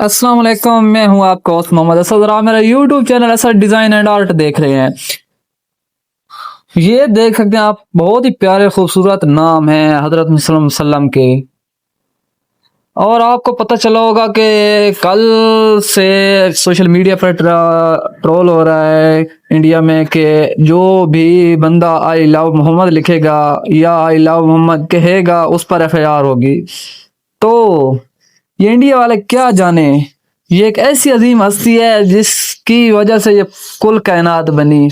अस्सलाम वालेकुम, मैं हूं आपका होस्ट मोहम्मद असद और आप मेरा YouTube channel Asad design and art देख रहे हैं। ये देख सकते हैं आप, बहुत ही प्यारे खूबसूरत नाम है हज़रत मुहम्मद सल्लम के। और आपको पता चला होगा कि कल से सोशल मीडिया पर ट्रोल हो रहा है इंडिया में कि जो भी बंदा आई लव मोहम्मद लिखेगा या आई लव मोहम्मद कहेगा उस पर एफआईआर होगी। तो ये इंडिया वाले क्या जाने, ये एक ऐसी अजीम हस्ती है जिसकी वजह से ये कुल कायनात बनी।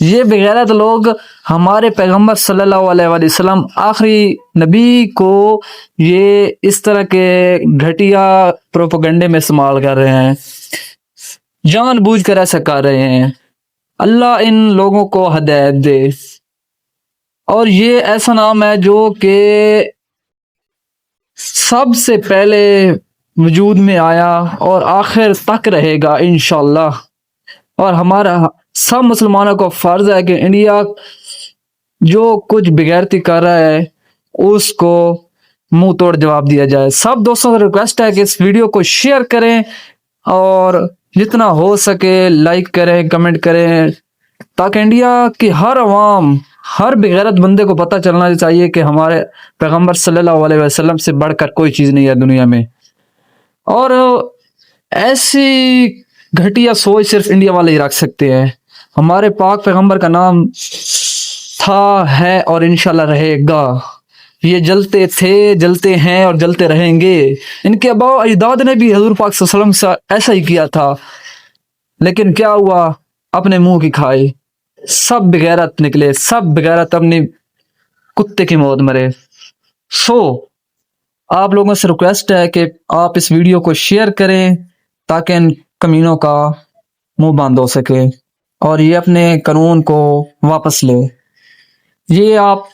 ये बेगैरत लोग हमारे पैगंबर सल्लल्लाहु अलैहि वसल्लम आखिरी नबी को ये इस तरह के घटिया प्रोपेगेंडे में इस्तेमाल कर रहे हैं, जानबूझकर ऐसा कर रहे हैं। अल्लाह इन लोगों को हिदायत दे। और ये ऐसा नाम है जो कि सबसे पहले वजूद में आया और आखिर तक रहेगा इंशाल्लाह। और हमारा सब मुसलमानों को फर्ज है कि इंडिया जो कुछ बेगैरती कर रहा है उसको मुंह तोड़ जवाब दिया जाए। सब दोस्तों से रिक्वेस्ट है कि इस वीडियो को शेयर करें और जितना हो सके लाइक करें, कमेंट करें, ताकि इंडिया की हर अवाम, हर बेगैरत बंदे को पता चलना चाहिए कि हमारे पैगंबर सल्लल्लाहु अलैहि वसल्लम से बढ़कर कोई चीज़ नहीं है दुनिया में। और ऐसी घटिया सोच सिर्फ इंडिया वाले ही रख सकते हैं। हमारे पाक पैगंबर का नाम था, है और इंशाल्लाह रहेगा। ये जलते थे, जलते हैं और जलते रहेंगे। इनके आबा अजदाद ने भी हजूर पाक सल्लल्लाहु अलैहि वसल्लम से ऐसा ही किया था, लेकिन क्या हुआ, अपने मुंह की खाई। सब बेगैरत निकले, सब बेगैरत अपनी कुत्ते की मौत मरे। सो आप लोगों से रिक्वेस्ट है कि आप इस वीडियो को शेयर करें ताकि इन कमीनों का मुंह बंद हो सके और ये अपने कानून को वापस ले। ये आप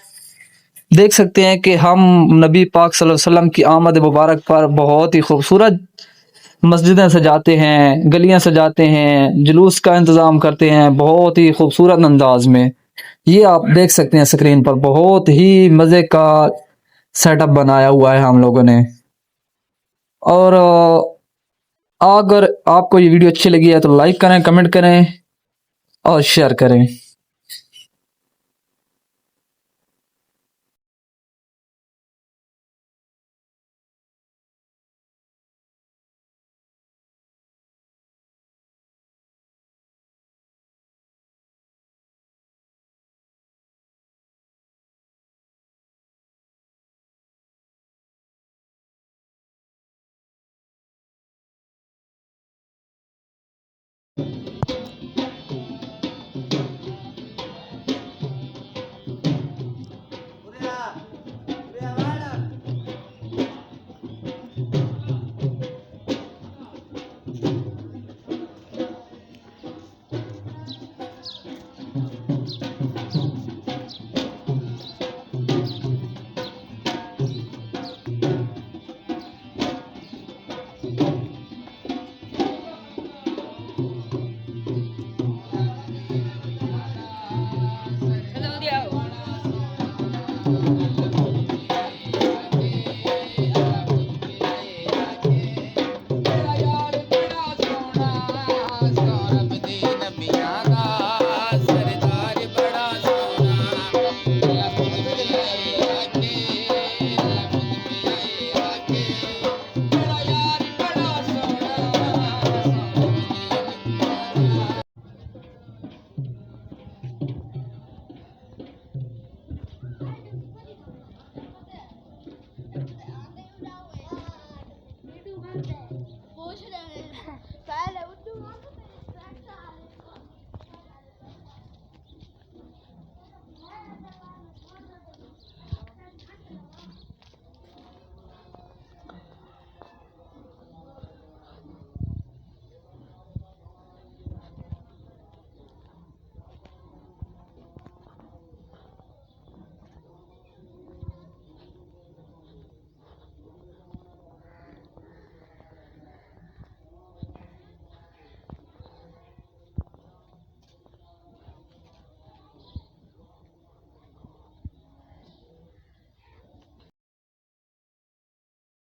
देख सकते हैं कि हम नबी पाक सल्लल्लाहु अलैहि वसल्लम की आमद मुबारक पर बहुत ही खूबसूरत मस्जिदें सजाते हैं, गलियां सजाते हैं, जुलूस का इंतज़ाम करते हैं बहुत ही खूबसूरत अंदाज में। ये आप देख सकते हैं स्क्रीन पर, बहुत ही मज़े का सेटअप बनाया हुआ है हम लोगों ने। और अगर आपको ये वीडियो अच्छी लगी है तो लाइक करें, कमेंट करें और शेयर करें।